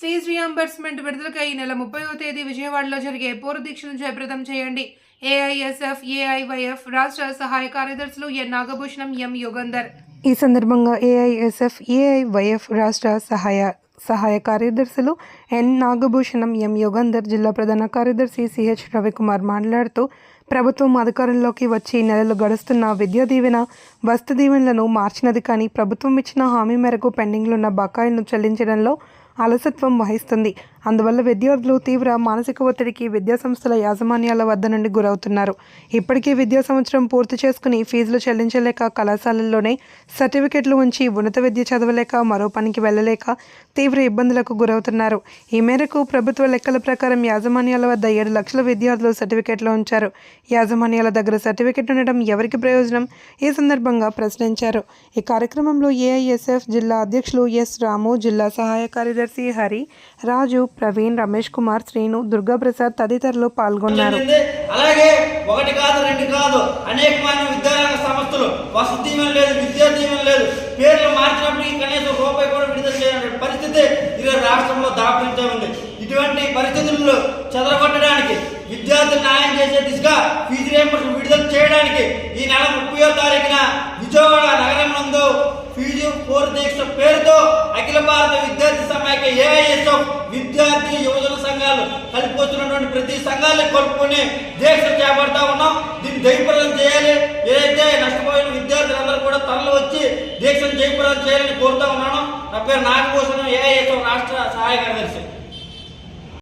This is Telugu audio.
ఫీజు రియంబర్స్మెంట్ విడుదలకై ఈ నెల 30వ తేదీ విజయవాడలో జరిగే పూర్వ దీక్షను జయప్రదం చేయండి. ఏఐఎస్ఎఫ్, ఏఐవైఎఫ్ రాష్ట్ర సహాయ కార్యదర్శులు ఎన్ నాగభూషణం, ఎం యుగంధర్. ఈ సందర్భంగా ఏఐఎస్ఎఫ్, ఏఐవైఎఫ్ రాష్ట్ర సహాయ కార్యదర్శులు ఎన్ నాగభూషణం, ఎం యుగంధర్, జిల్లా ప్రధాన కార్యదర్శి సిహెచ్ రవికుమార్ మాట్లాడుతూ, ప్రభుత్వం అధికారంలోకి వచ్చి నెలలు గడుస్తున్న విద్యా దీవెన, వస్తు దీవెనలను మార్చినది కానీ ప్రభుత్వం ఇచ్చిన హామీ మేరకు పెండింగ్లో ఉన్న బకాయిలను చెల్లించడంలో అలసత్వం వహిస్తుంది. అందువల్ల విద్యార్థులు తీవ్ర మానసిక ఒత్తిడికి విద్యాసంస్థల యాజమాన్యాల వద్ద నుండి గురవుతున్నారు. ఇప్పటికీ విద్యా సంవత్సరం పూర్తి చేసుకుని ఫీజులు చెల్లించలేక కళాశాలల్లోనే సర్టిఫికెట్లు ఉంచి ఉన్నత విద్య చదవలేక మరో పనికి వెళ్ళలేక తీవ్ర ఇబ్బందులకు గురవుతున్నారు. ఈ మేరకు ప్రభుత్వ లెక్కల ప్రకారం యాజమాన్యాల వద్ద 7 లక్షల విద్యార్థులు సర్టిఫికెట్లు ఉంచారు. యాజమాన్యాల దగ్గర సర్టిఫికెట్ ఉండడం ఎవరికి ప్రయోజనం? ఈ సందర్భంగా ప్రశ్నించారు. ఈ కార్యక్రమంలో ఏఐఎస్ఎఫ్ జిల్లా అధ్యక్షులు ఎస్ రాము, జిల్లా సహాయ కార్యదర్శి హరి, రాజు, ప్రవీణ్, రమేష్ కుమార్, శ్రీను, దుర్గాప్రసాద్ తదితరులు పాల్గొన్నారు. అలాగే ఒకటి కాదు, రెండు కాదు, అనేకమైన విద్యారంగ సంస్థలు వసతి దీవెన లేదు, విద్యా దీవెన లేదు, పేర్లు మార్చినప్పటికీ కనీసం రూపాయి కూడా విడుదల చేయని పరిస్థితి ఈరోజు రాష్ట్రంలో దాపురించే ఉంది. ఇటువంటి పరిస్థితుల్లో చెదరగొట్టడానికి, విద్యార్థులు న్యాయం చేసే దిశగా ఫీజు రియంబర్స్మెంట్ విడుదల చేయడానికి ఈ నెల 30వ తారీఖున విజయవాడ నగరం నందు ఫీజు పూర్వ దీక్ష పేరుతో అఖిల భారత విద్యార్థి సమాఖ్య ఏఐఎస్ఎఫ్ విద్యార్థి యువజన సంఘాలు కలిపి వచ్చినటువంటి ప్రతి సంఘాలను కలుపుకొని దీక్ష చేపడతా ఉన్నాం. దీన్ని జయప్రదం చేయాలి. ఏదైతే నష్టపోయిన విద్యార్థులందరూ కూడా తరలి వచ్చి దీక్షను జయప్రదం చేయాలని కోరుతా ఉన్నాను. నా పేరు నాగభూషణం, ఏఐఎస్ఎఫ్ రాష్ట్ర సహాయ కార్యదర్శి.